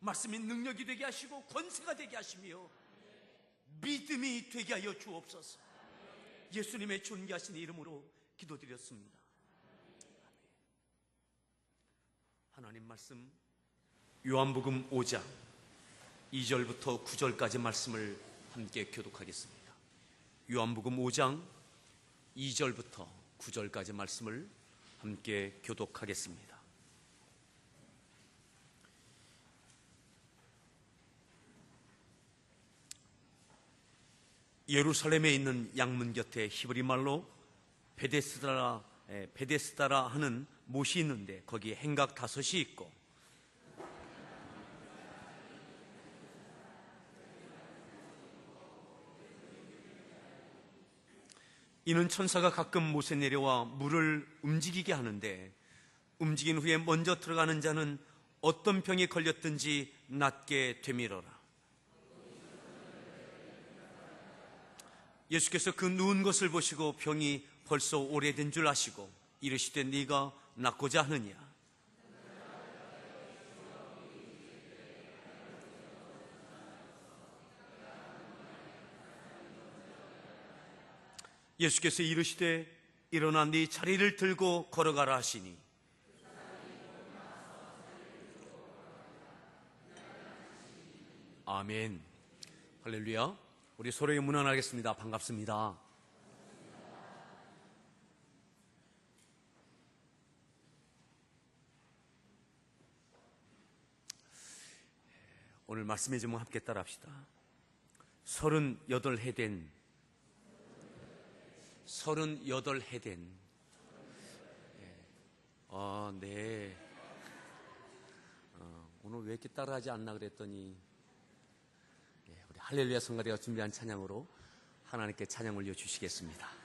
말씀이 능력이 되게 하시고 권세가 되게 하시며 믿음이 되게 하여 주옵소서. 예수님의 존귀하신 이름으로 기도드렸습니다. 하나님 말씀 요한복음 5장 2절부터 9절까지 말씀을 함께 교독하겠습니다. 요한복음 5장 2절부터 9절까지 말씀을 함께 교독하겠습니다. 예루살렘에 있는 양문 곁에 히브리 말로 베데스다라 하는 못이 있는데 거기에 행각 5이 있고 이는 천사가 가끔 못에 내려와 물을 움직이게 하는데 움직인 후에 먼저 들어가는 자는 어떤 병에 걸렸든지 낫게 되밀어라. 예수께서 그 누운 것을 보시고 병이 벌써 오래된 줄 아시고 이르시되 네가 낫고자 하느냐. 예수께서 이르시되 일어나 네 자리를 들고 걸어가라 하시니 아멘. 할렐루야. 우리 서로에게 문안하겠습니다. 반갑습니다. 오늘 말씀의 제목 함께 따라합시다. 38해 된 네. 오늘 왜 이렇게 따라하지 않나 그랬더니 우리 할렐루야 성가대가 준비한 찬양으로 하나님께 찬양 올려주시겠습니다.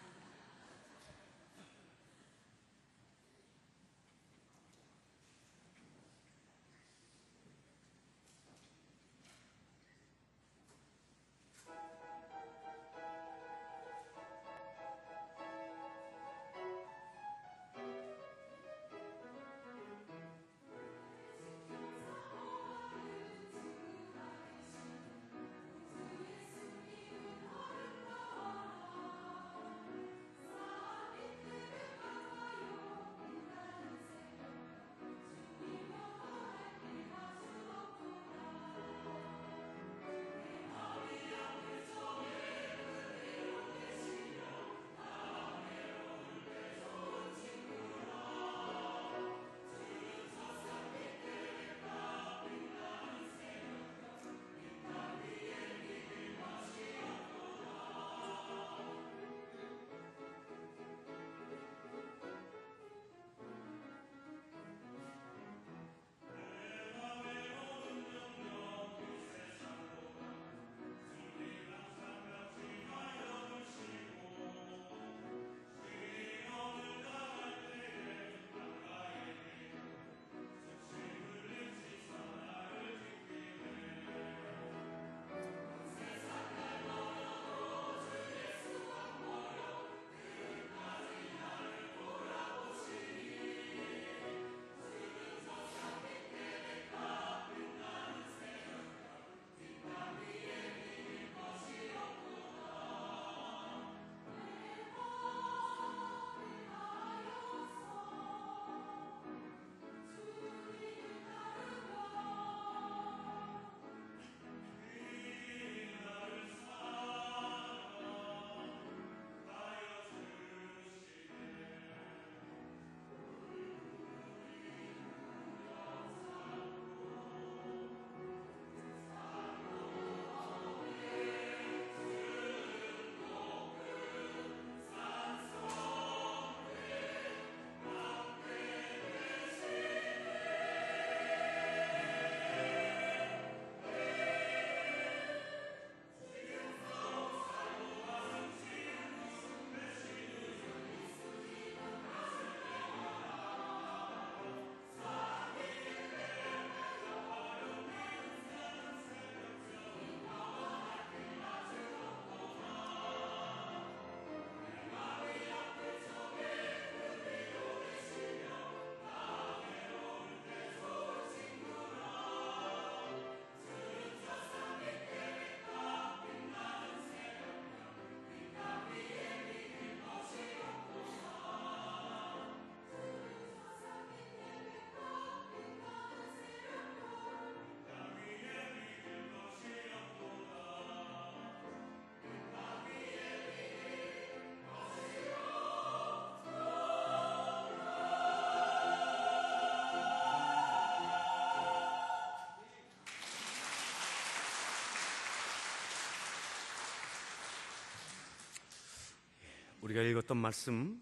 우리가 읽었던 말씀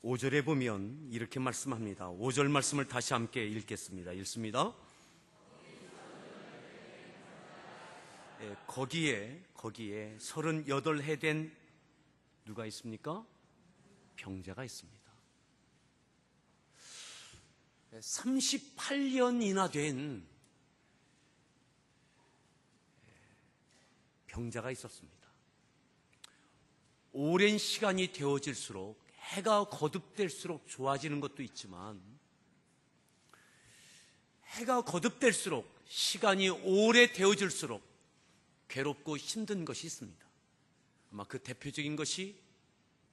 5절에 보면 이렇게 말씀합니다. 5절 말씀을 다시 함께 읽겠습니다. 읽습니다. 거기에 38해 된 누가 있습니까? 병자가 있습니다. 38년이나 된 병자가 있었습니다. 오랜 시간이 되어질수록 해가 거듭될수록 좋아지는 것도 있지만 해가 거듭될수록 시간이 오래 되어질수록 괴롭고 힘든 것이 있습니다. 아마 그 대표적인 것이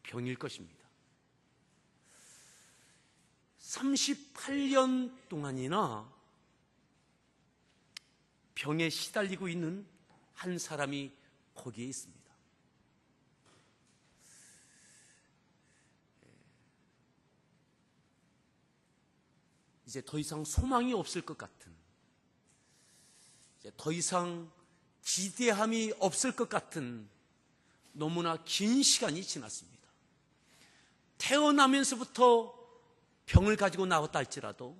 병일 것입니다. 38년 동안이나 병에 시달리고 있는 한 사람이 거기에 있습니다. 이제 더 이상 소망이 없을 것 같은, 이제 더 이상 기대함이 없을 것 같은 너무나 긴 시간이 지났습니다. 태어나면서부터 병을 가지고 나왔다 할지라도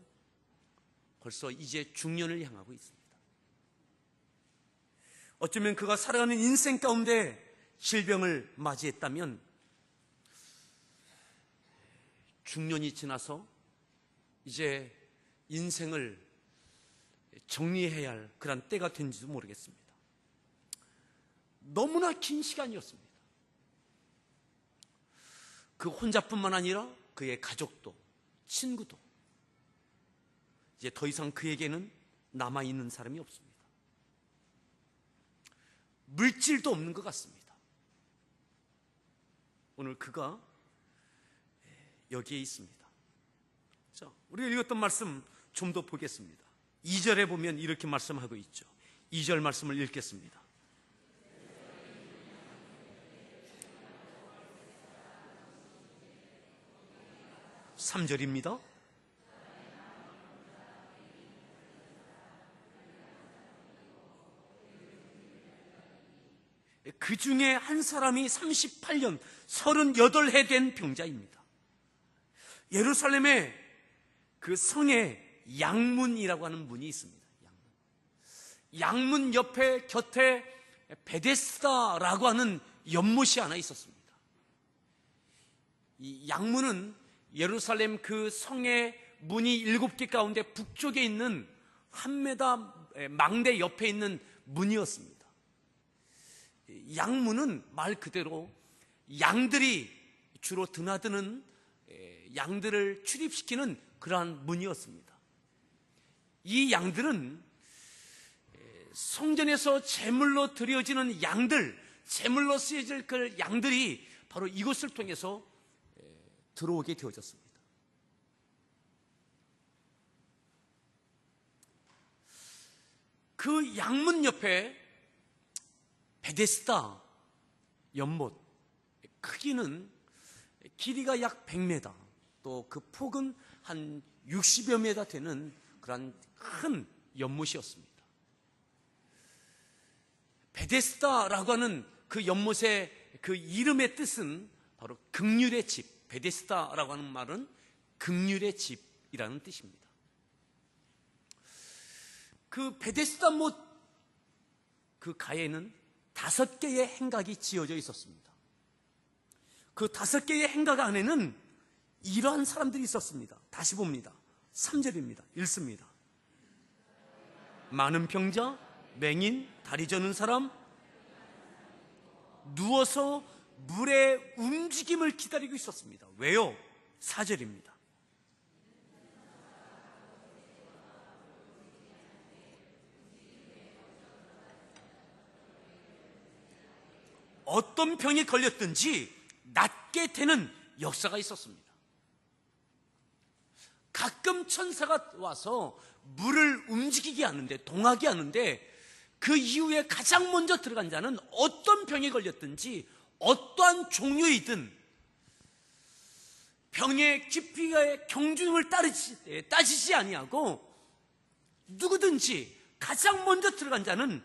벌써 이제 중년을 향하고 있습니다. 어쩌면 그가 살아가는 인생 가운데 질병을 맞이했다면 중년이 지나서 이제 인생을 정리해야 할 그런 때가 된지도 모르겠습니다. 너무나 긴 시간이었습니다. 그 혼자뿐만 아니라 그의 가족도, 친구도 이제 더 이상 그에게는 남아있는 사람이 없습니다. 물질도 없는 것 같습니다. 오늘 그가 여기에 있습니다. 자, 우리가 읽었던 말씀 좀 더 보겠습니다. 2절에 보면 이렇게 말씀하고 있죠. 2절 말씀을 읽겠습니다. (3절입니다) 그 중에 한 사람이 38년 38해 된 병자입니다. 예루살렘에 그 성에 양문이라고 하는 문이 있습니다. 양문 옆에 곁에 베데스다라고 하는 연못이 하나 있었습니다. 이 양문은 예루살렘 그 성의 문이 7개 가운데 북쪽에 있는 한메다 망대 옆에 있는 문이었습니다. 양문은 말 그대로 양들이 주로 드나드는 양들을 출입시키는 그러한 문이었습니다. 이 양들은 성전에서 제물로 드려지는 양들, 제물로 쓰여질 그 양들이 바로 이곳을 통해서 들어오게 되어졌습니다. 그 양문 옆에 베데스다 연못, 크기는 길이가 약 100m, 또 그 폭은 한 60여 미터 되는 그런 큰 연못이었습니다. 베데스다라고 하는 그 연못의 그 이름의 뜻은 바로 긍휼의 집, 베데스다라고 하는 말은 긍휼의 집이라는 뜻입니다. 그 베데스다 못 그 가에는 5개의 행각이 지어져 있었습니다. 그 5개의 행각 안에는 이러한 사람들이 있었습니다. 다시 봅니다. 3절입니다. 읽습니다. 많은 병자, 맹인, 다리 저는 사람, 누워서 물의 움직임을 기다리고 있었습니다. 왜요? 4절입니다. 어떤 병에 걸렸든지 낫게 되는 역사가 있었습니다. 가끔 천사가 와서 물을 움직이게 하는데, 동하게 하는데, 그 이후에 가장 먼저 들어간 자는 어떤 병에 걸렸든지 어떠한 종류이든 병의 깊이의 경중을 따지지 아니하고 누구든지 가장 먼저 들어간 자는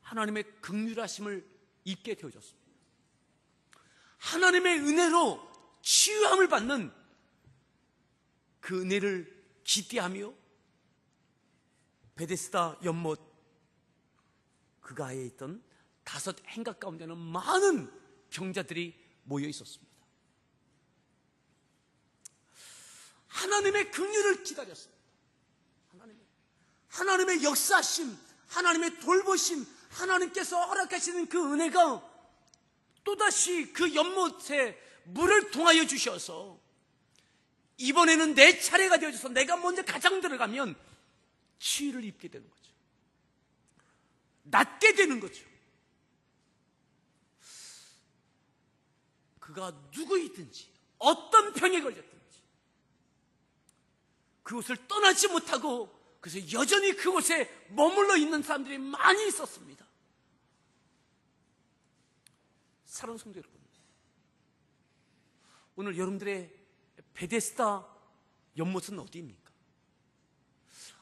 하나님의 긍휼하심을 입게 되어졌습니다. 하나님의 은혜로 치유함을 받는 그 은혜를 기대하며 베데스다 연못 그 가에 있던 5 행각 가운데는 많은 병자들이 모여 있었습니다. 하나님의 긍휼을 기다렸습니다. 하나님의 역사심, 하나님의 돌보심, 하나님께서 허락하시는 그 은혜가 또다시 그 연못에 물을 통하여 주셔서 이번에는 내 차례가 되어져서 내가 먼저 가장 들어가면 치유를 입게 되는 거죠. 낫게 되는 거죠. 그가 누구이든지 어떤 병에 걸렸든지 그곳을 떠나지 못하고 그래서 여전히 그곳에 머물러 있는 사람들이 많이 있었습니다. 사랑하는 성도 여러분, 오늘 여러분들의 베데스다 연못은 어디입니까?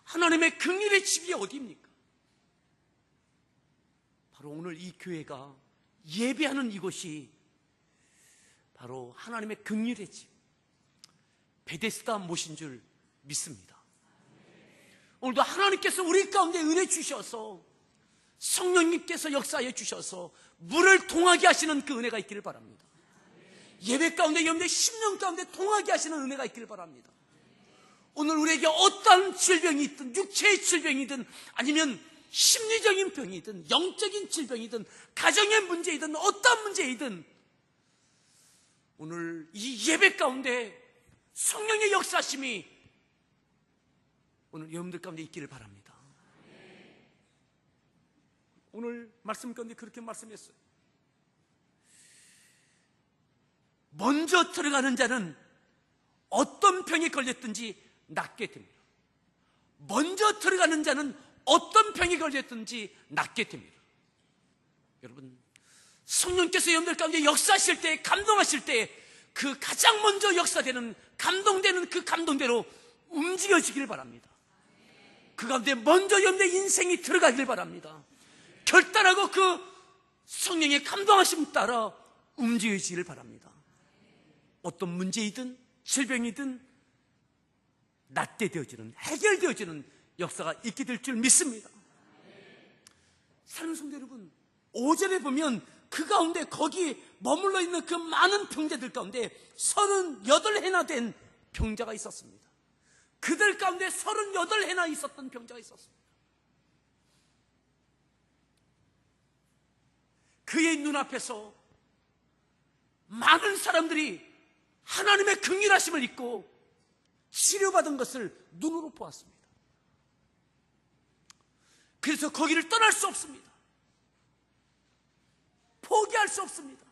하나님의 긍휼의 집이 어디입니까? 바로 오늘 이 교회가 예배하는 이곳이 바로 하나님의 긍휼의 집 베데스다 못인 줄 믿습니다. 오늘도 하나님께서 우리 가운데 은혜 주셔서 성령님께서 역사해 주셔서 물을 통하게 하시는 그 은혜가 있기를 바랍니다. 예배 가운데 여러분들 심령 가운데 통하게 하시는 은혜가 있기를 바랍니다. 오늘 우리에게 어떤 질병이 있든 육체의 질병이든 아니면 심리적인 병이든 영적인 질병이든 가정의 문제이든 어떤 문제이든 오늘 이 예배 가운데 성령의 역사심이 오늘 여러분들 가운데 있기를 바랍니다. 오늘 말씀 가운데 그렇게 말씀했어요. 먼저 들어가는 자는 어떤 병에 걸렸든지 낫게 됩니다. 먼저 들어가는 자는 어떤 병에 걸렸든지 낫게 됩니다. 여러분, 성령께서 여러분들 가운데 역사하실 때, 감동하실 때 그 가장 먼저 역사되는 감동되는 그 감동대로 움직여지기를 바랍니다. 그 가운데 먼저 여러분의 인생이 들어가기를 바랍니다. 결단하고 그 성령의 감동하심 따라 움직여지기를 바랍니다. 어떤 문제이든 질병이든 낫게 되어지는, 해결되어지는 역사가 있게 될 줄 믿습니다. 사랑하는 성도 여러분, 5절에 보면 그 가운데 거기 머물러 있는 그 많은 병자들 가운데 38해나 된 병자가 있었습니다. 그들 가운데 38해나 있었던 병자가 있었습니다. 그의 눈앞에서 많은 사람들이 하나님의 긍휼하심을 입고 치료받은 것을 눈으로 보았습니다. 그래서 거기를 떠날 수 없습니다. 포기할 수 없습니다.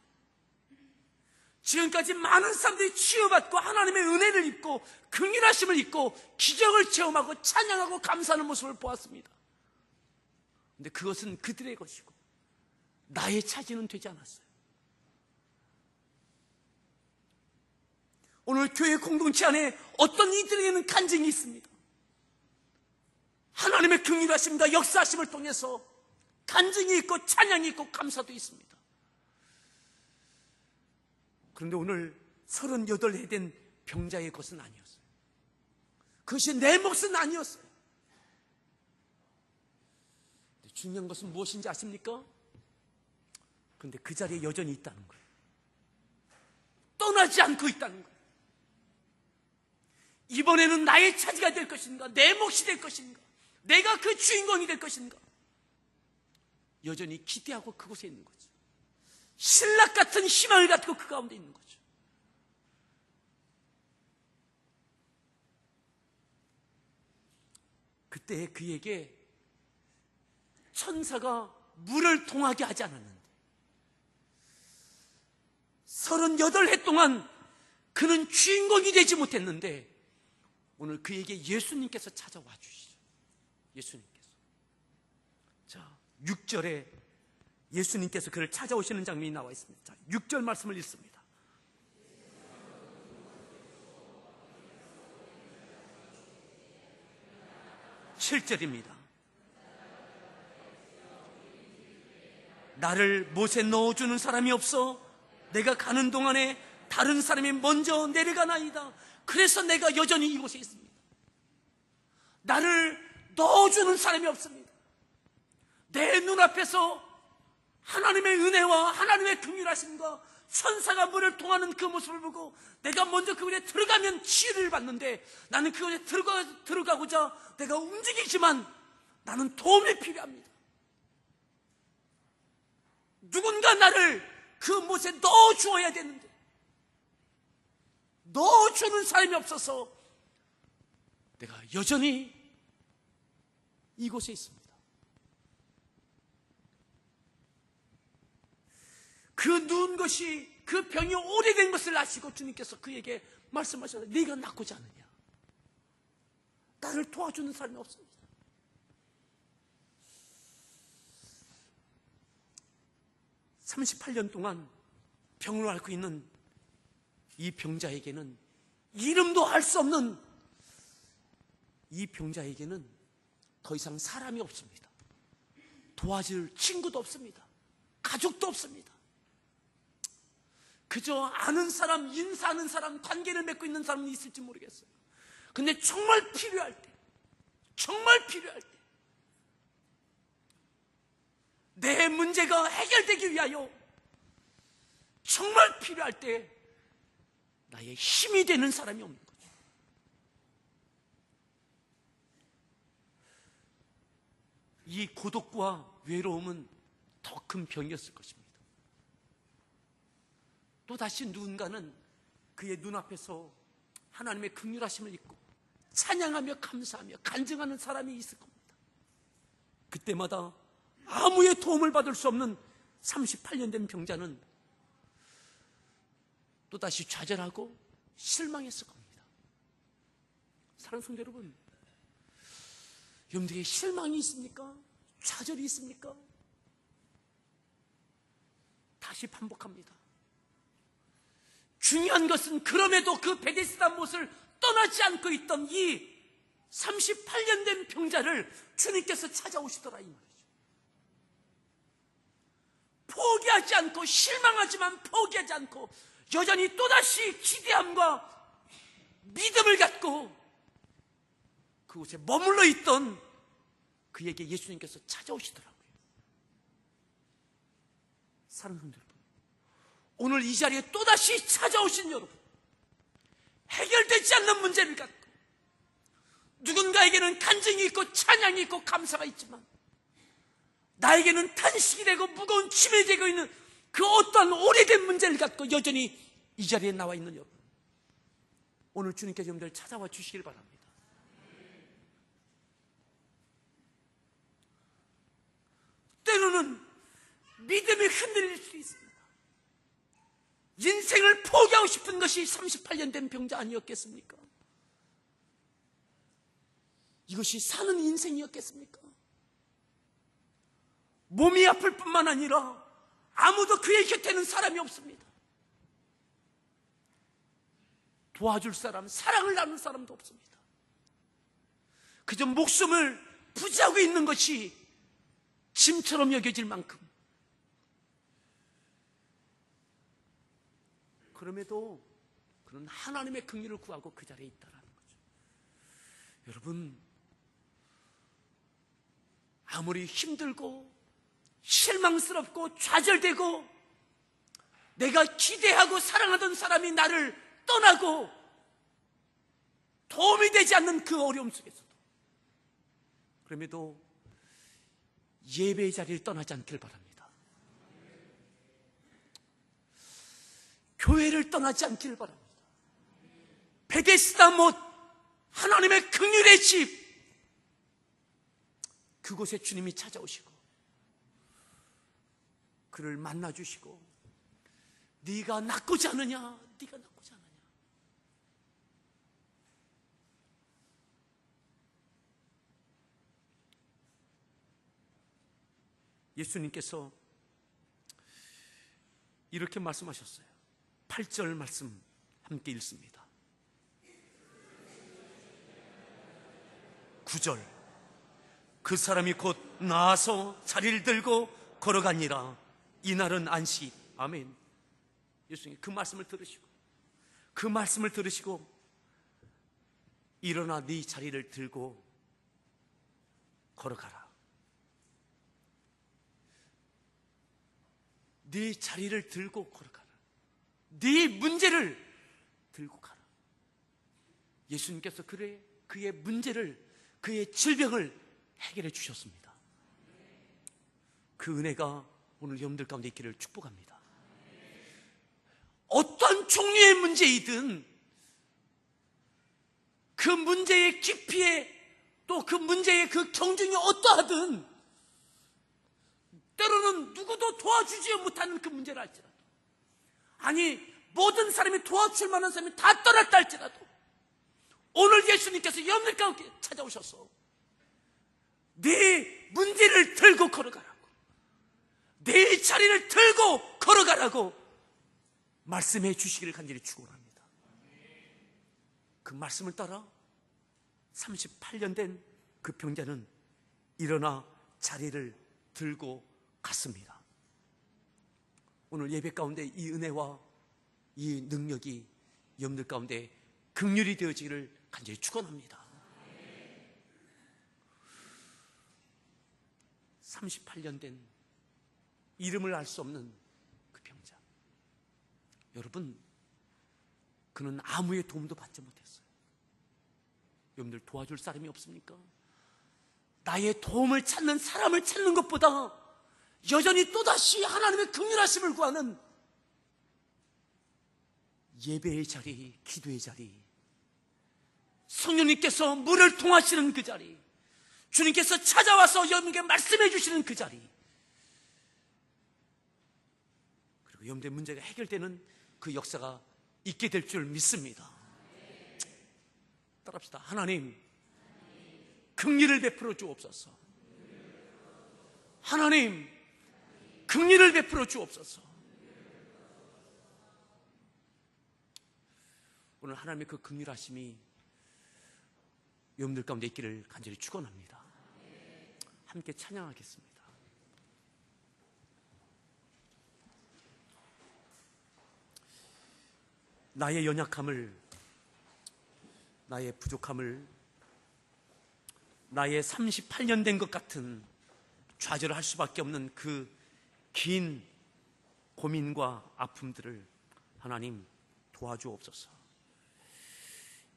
지금까지 많은 사람들이 치유받고 하나님의 은혜를 입고 긍휼하심을 입고 기적을 체험하고 찬양하고 감사하는 모습을 보았습니다. 그런데 그것은 그들의 것이고 나의 차지는 되지 않았어요. 오늘 교회 공동체 안에 어떤 이들에게는 간증이 있습니다. 하나님의 긍휼하심과 역사하심을 통해서 간증이 있고 찬양이 있고 감사도 있습니다. 그런데 오늘 38해 된 병자의 것은 아니었어요. 그것이 내 몫은 아니었어요. 중요한 것은 무엇인지 아십니까? 그런데 그 자리에 여전히 있다는 거예요. 떠나지 않고 있다는 거예요. 이번에는 나의 차지가 될 것인가? 내 몫이 될 것인가? 내가 그 주인공이 될 것인가? 여전히 기대하고 그곳에 있는 거죠. 신락 같은 희망을 갖고 그 가운데 있는 거죠. 그때 그에게 천사가 물을 통하게 하지 않았는데 38해 동안 그는 주인공이 되지 못했는데 오늘 그에게 예수님께서 찾아와 주시죠. 예수님께서. 자, 6절에 예수님께서 그를 찾아오시는 장면이 나와 있습니다. 자, 6절 말씀을 읽습니다. (7절입니다) 나를 못에 넣어주는 사람이 없어 내가 가는 동안에 다른 사람이 먼저 내려가나이다. 그래서 내가 여전히 이곳에 있습니다. 나를 넣어주는 사람이 없습니다. 내 눈앞에서 하나님의 은혜와 하나님의 긍휼하심과 천사가 문을 통하는 그 모습을 보고 내가 먼저 그곳에 들어가면 치유를 받는데, 나는 그곳에 들어가고자 내가 움직이지만 나는 도움이 필요합니다. 누군가 나를 그 못에 넣어주어야 되는데 넣어주는 사람이 없어서 내가 여전히 이곳에 있습니다. 그 누운 것이, 그 병이 오래된 것을 아시고 주님께서 그에게 말씀하셨어요. 네가 낫고자 하느냐? 나를 도와주는 사람이 없습니다. 38년 동안 병을 앓고 있는 이 병자에게는, 이름도 알 수 없는 이 병자에게는 더 이상 사람이 없습니다. 도와줄 친구도 없습니다. 가족도 없습니다. 그저 아는 사람, 인사하는 사람, 관계를 맺고 있는 사람이 있을지 모르겠어요. 근데 정말 필요할 때, 정말 필요할 때, 내 문제가 해결되기 위하여 정말 필요할 때 나의 힘이 되는 사람이 없는 거죠. 이 고독과 외로움은 더 큰 병이었을 것입니다. 또다시 누군가는 그의 눈앞에서 하나님의 긍휼하심을 잊고 찬양하며 감사하며 간증하는 사람이 있을 겁니다. 그때마다 아무의 도움을 받을 수 없는 38년 된 병자는 또다시 좌절하고 실망했을 겁니다. 사랑하는 성도 여러분, 여러분들에게 실망이 있습니까? 좌절이 있습니까? 다시 반복합니다. 중요한 것은 그럼에도 그 베데스다 못을 떠나지 않고 있던 이 38년 된 병자를 주님께서 찾아오시더라, 이 말이죠. 포기하지 않고, 실망하지만 포기하지 않고 여전히 또다시 기대함과 믿음을 갖고 그곳에 머물러 있던 그에게 예수님께서 찾아오시더라고요. 사랑하는 성도 여러분, 오늘 이 자리에 또다시 찾아오신 여러분, 해결되지 않는 문제를 갖고 누군가에게는 간증이 있고 찬양이 있고 감사가 있지만 나에게는 탄식이 되고 무거운 짐이 되고 있는 그 어떠한 오래된 문제를 갖고 여전히 이 자리에 나와 있는 여러분, 오늘 주님께서 여러분들 찾아와 주시길 바랍니다. 때로는 믿음이 흔들릴 수 있습니다. 인생을 포기하고 싶은 것이 38년 된 병자 아니었겠습니까? 이것이 사는 인생이었겠습니까? 몸이 아플 뿐만 아니라 아무도 그의 곁에는 사람이 없습니다. 도와줄 사람, 사랑을 나눌 사람도 없습니다. 그저 목숨을 부지하고 있는 것이 짐처럼 여겨질 만큼, 그럼에도 그는 하나님의 긍휼을 구하고 그 자리에 있다라는 거죠. 여러분, 아무리 힘들고 실망스럽고 좌절되고 내가 기대하고 사랑하던 사람이 나를 떠나고 도움이 되지 않는 그 어려움 속에서도, 그럼에도 예배의 자리를 떠나지 않길 바랍니다. 교회를 떠나지 않길 바랍니다. 베데스다 못, 하나님의 긍휼의 집, 그곳에 주님이 찾아오시고 그를 만나주시고, 네가 낫고자 하느냐, 네가 낫고자 하느냐. 예수님께서 이렇게 말씀하셨어요. 8절 말씀 함께 읽습니다. 9절, 그 사람이 곧 나아서 자리를 들고 걸어가니라. 이날은 안식. 아멘. 예수님 그 말씀을 들으시고 일어나 네 자리를 들고 걸어가라. 네 자리를 들고 걸어가라. 네 문제를 들고 가라. 예수님께서 그의 문제를, 그의 질병을 해결해 주셨습니다. 그 은혜가 오늘 여러분들 가운데 있기를 축복합니다. 어떤 종류의 문제이든 그 문제의 깊이에, 또 그 문제의 그 경중이 어떠하든, 때로는 누구도 도와주지 못하는 그 문제를 할지라도, 아니 모든 사람이 도와줄 만한 사람이 다 떠났다 할지라도, 오늘 예수님께서 여러분들 가운데 찾아오셔서 네 문제를 들고 걸어가라고, 네 자리를 들고 걸어가라고 말씀해 주시기를 간절히 축원합니다. 그 말씀을 따라 38년 된 그 병자는 일어나 자리를 들고 갔습니다. 오늘 예배 가운데 이 은혜와 이 능력이 여러분들 가운데 긍휼이 되어지기를 간절히 축원합니다. 38년 된 이름을 알 수 없는 그 병자, 여러분, 그는 아무의 도움도 받지 못했어요. 여러분들 도와줄 사람이 없습니까? 나의 도움을 찾는 사람을 찾는 것보다 여전히 또다시 하나님의 긍휼하심을 구하는 예배의 자리, 기도의 자리, 성령님께서 물을 통하시는 그 자리, 주님께서 찾아와서 여러분에게 말씀해 주시는 그 자리, 그리고 여러분들의 문제가 해결되는 그 역사가 있게 될 줄 믿습니다. 따라합시다. 하나님, 긍휼을 베풀어 주옵소서. 하나님, 긍휼을 베풀어 주옵소서. 오늘 하나님의 그 긍휼하심이 여러분들 가운데 있기를 간절히 축원합니다. 함께 찬양하겠습니다. 나의 연약함을, 나의 부족함을, 나의 38년 된 것 같은 좌절을 할 수밖에 없는 그 긴 고민과 아픔들을 하나님 도와주옵소서.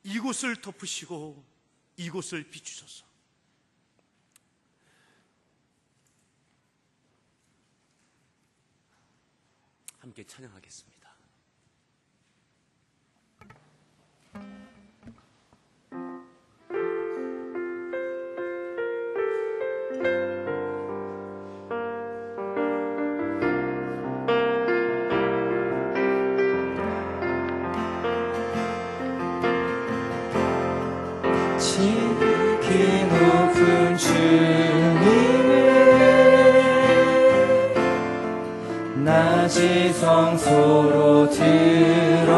이곳을 덮으시고 이곳을 비추소서. 함께 찬양하겠습니다. 지극히 높은 주님을 낮이 성소로 들어갑니다.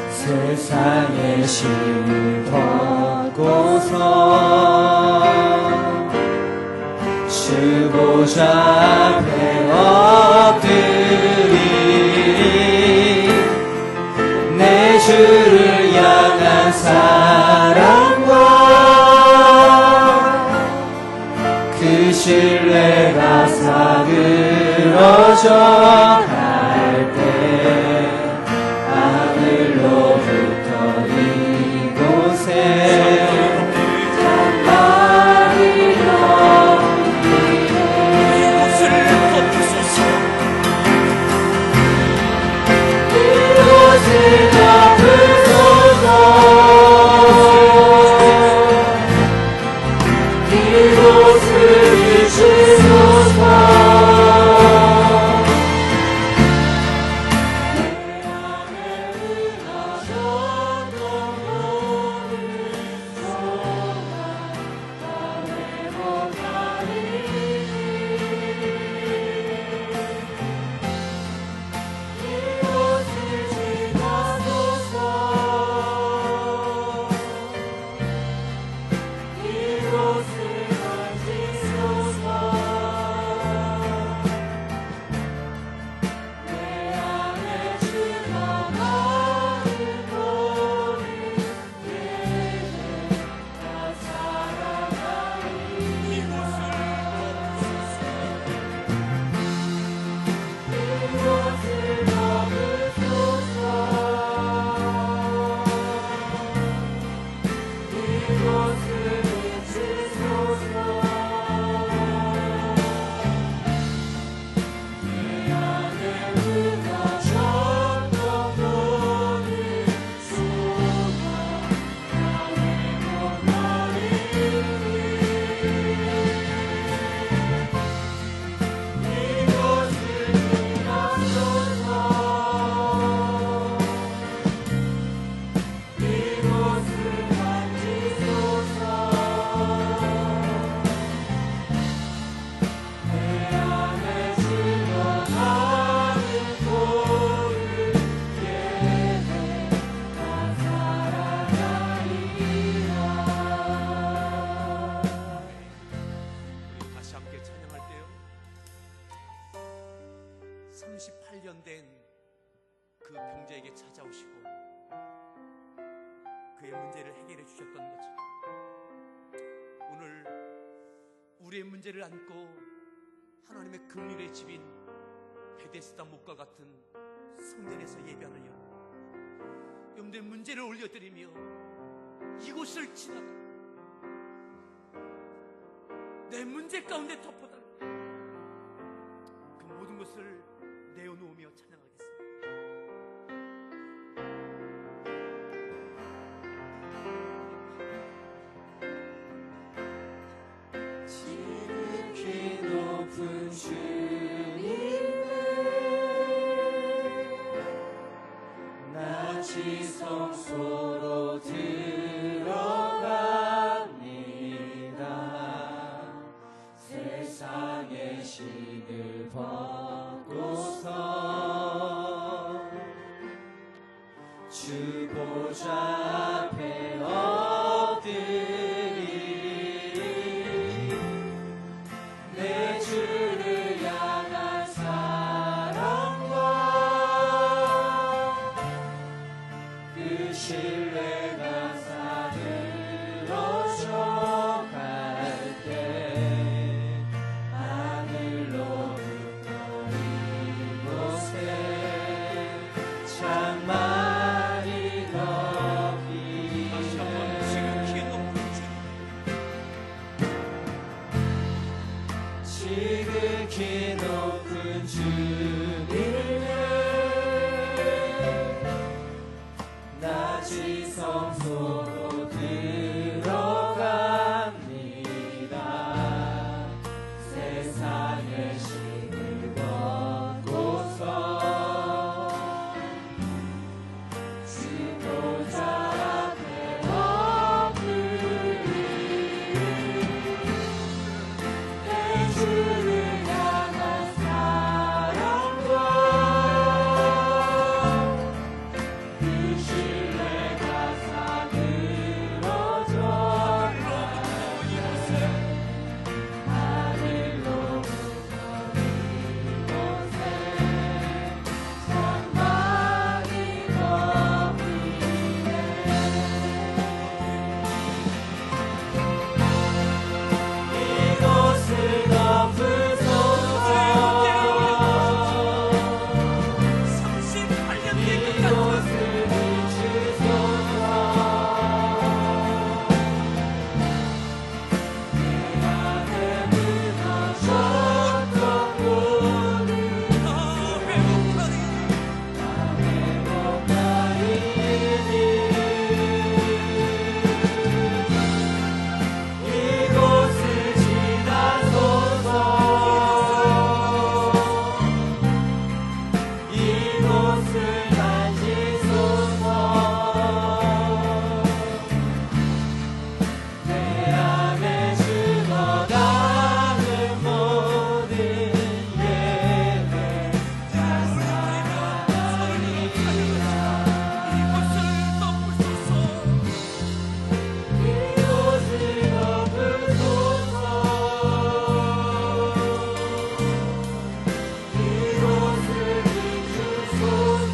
세상의 심 덮고서 주 보좌 앞에 엎드리 내 주를 향한 사랑과 그 신뢰가 사그러져 갈 때 하늘로부터 이곳에 형제에게 찾아오시고 그의 문제를 해결해 주셨던 것처럼 오늘 우리의 문제를 안고 하나님의 긍휼의 집인 베데스다 목과 같은 성전에서 예배하는 여러분들의 문제를 올려드리며 이곳을 지나가 내 문제 가운데 덮어달라 그 모든 것을 내어놓으며 찬양하겠습니다. 지극히 높은 주님의 나 지성소로 들어갑니다. 세상의 신을 벗고서 주 보좌 앞에 엎드리리. 내 주를 향한 사랑과 그 신뢰가 산으로 져갈 때 하늘로부터 이곳에 장막이 다시 한번 지극히 높은 주 지극히 높은 주님의 나 지성소로 들어갑니다. 세상의 신을 벗고서 주 보좌 앞에 엎드리리. 내 주를 향한 사랑과 그 신뢰가 산으로 져갈 때 하늘로부터 이곳에 장막이 덮이네. 이곳을 덮으소서. 38년 된 것 같은 이곳을 비추소서. 내 안에 무너졌던 모든 다 회복하리 이곳을 지나소서. 이곳을 만지소서. 내 안에 죽어가는 모든 예배 다 사랑하리라. 이것을 덮으소서 이곳을 덮으소서. 이곳을 비추소서.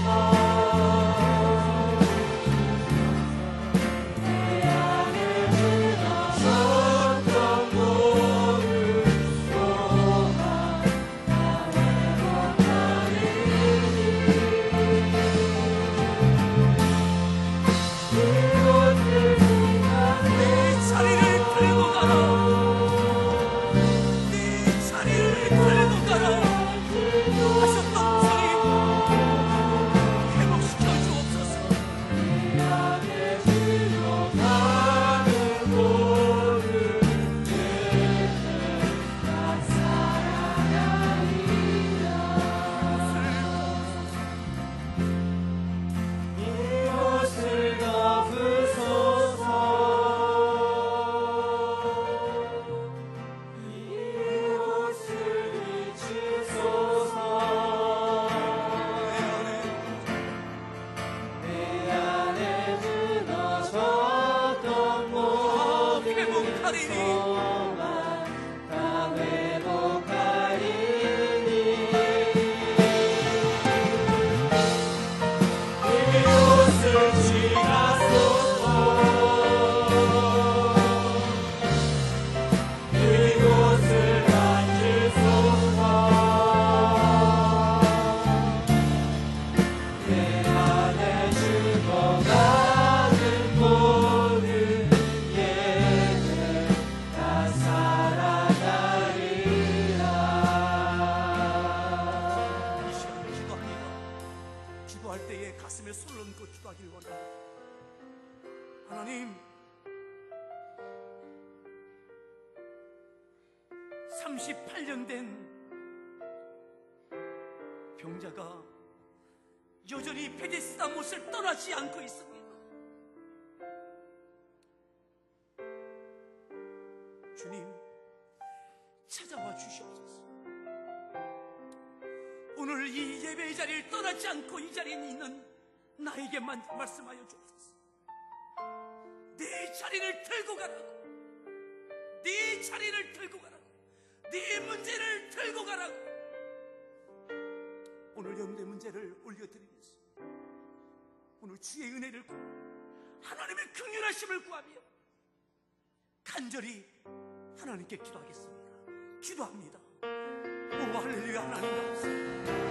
내 안에 무너졌던 모든 소망 다 회복하리니. 이곳을 네 자리를 들고 가라 네 자리를 들고 가라 하셨던 소리 회복시켜 주옵소서. 안에 죽어가는 모든 예배 다 사랑하리라. 이곳을 덮으소서. 이곳을 비추소서. 내 안에 무너졌던 모든 회복하리니 소망 다 회복하리니. 38년 된 병자가 여전히 베데스다 못을 떠나지 않고 있습니다. 주님, 찾아와 주시옵소서. 오늘 이 예배의 자리를 떠나지 않고 이 자리에 있는 나에게만 말씀하여 주옵소서. 네 자리를 들고 가라고, 네 자리를 들고 가라고, 네 문제를 들고 가라고. 오늘 여러분의 문제를 올려드리면서 오늘 주의 은혜를 구하며 하나님의 긍휼하심을 구하며 간절히 하나님께 기도하겠습니다. 기도합니다. 오 할렐루야. 하나님 감사합니다.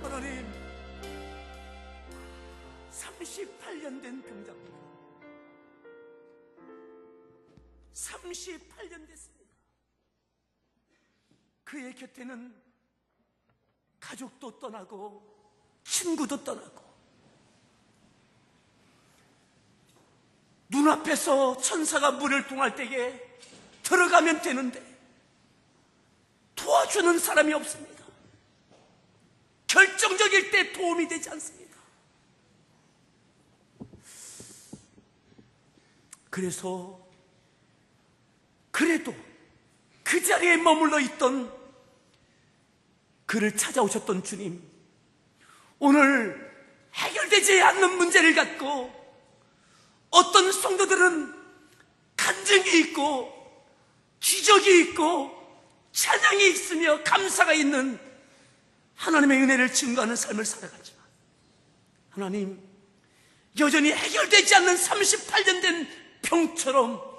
하나님, 38년 된 병자입니다. 38년 됐습니다. 그의 곁에는 가족도 떠나고 친구도 떠나고 눈앞에서 천사가 문을 통할 때에 들어가면 되는데 도와주는 사람이 없습니다. 결정적일 때 도움이 되지 않습니다. 그래도 그 자리에 머물러 있던 그를 찾아오셨던 주님, 오늘 해결되지 않는 문제를 갖고 어떤 성도들은 간증이 있고 기적이 있고 찬양이 있으며 감사가 있는 하나님의 은혜를 증거하는 삶을 살아가지만, 하나님, 여전히 해결되지 않는 38년 된 병처럼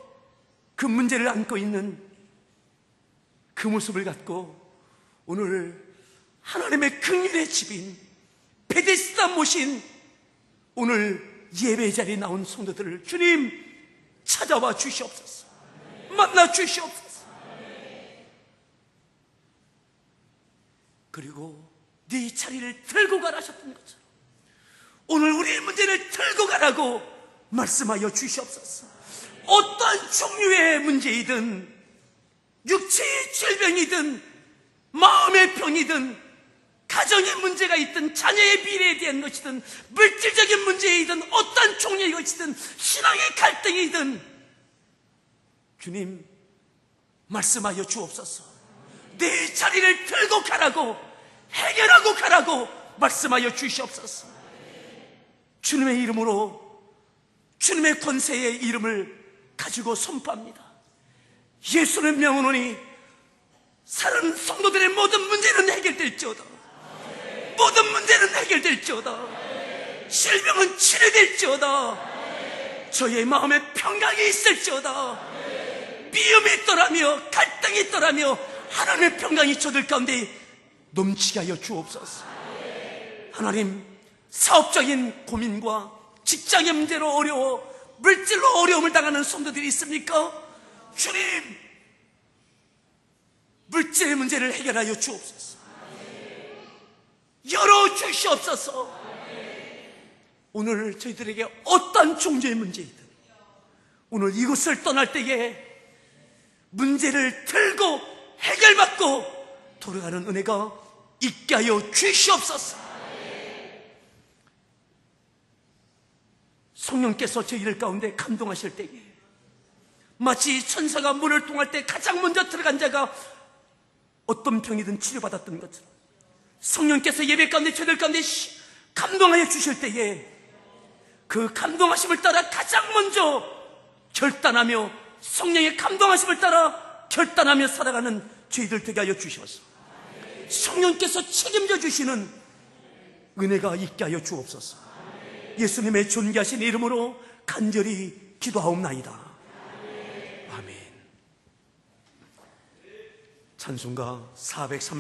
그 문제를 안고 있는 그 모습을 갖고 오늘 하나님의 긍휼의 집인 베데스다 모신 오늘 예배 자리에 나온 성도들을 주님 찾아와 주시옵소서. 만나 주시옵소서. 그리고 네 자리를 들고 가라 하셨던 것처럼 오늘 우리의 문제를 들고 가라고 말씀하여 주시옵소서. 어떠한 종류의 문제이든 육체의 질병이든 마음의 병이든 가정의 문제가 있든 자녀의 미래에 대한 것이든 물질적인 문제이든 어떠한 종류의 것이든 신앙의 갈등이든 주님 말씀하여 주옵소서. 내 자리를 들고 가라고 해결하고 가라고 말씀하여 주시옵소서. 주님의 이름으로 주님의 권세의 이름을 가지고 선포합니다. 예수는 명하노니 사는 성도들의 모든 문제는 해결될지어다. 모든 문제는 해결될지어다. 질병은 치료될지어다. 저의 마음에 평강이 있을지어다. 미움이 있더라며 갈등이 있더라며 하나님의 평강이 저들 가운데 넘치게 하여 주옵소서. 하나님, 사업적인 고민과 직장의 문제로 어려워 물질로 어려움을 당하는 성도들이 있습니까? 주님, 물질의 문제를 해결하여 주옵소서. 열어주시옵소서. 오늘 저희들에게 어떤 종류의 문제이든 오늘 이곳을 떠날 때에 문제를 들고 해결받고 돌아가는 은혜가 있게 하여 주시옵소서. 성령께서 저희들 가운데 감동하실 때에 마치 천사가 문을 통할 때 가장 먼저 들어간 자가 어떤 병이든 치료받았던 것처럼 성령께서 예배 가운데 저희들 가운데 감동하여 주실 때에 그 감동하심을 따라 가장 먼저 결단하며 성령의 감동하심을 따라 결단하며 살아가는 저희들 되게 하여 주셔서 성령께서 책임져 주시는 은혜가 있게 하여 주옵소서. 예수님의 존귀하신 이름으로 간절히 기도하옵나이다. 아멘. 찬송가 430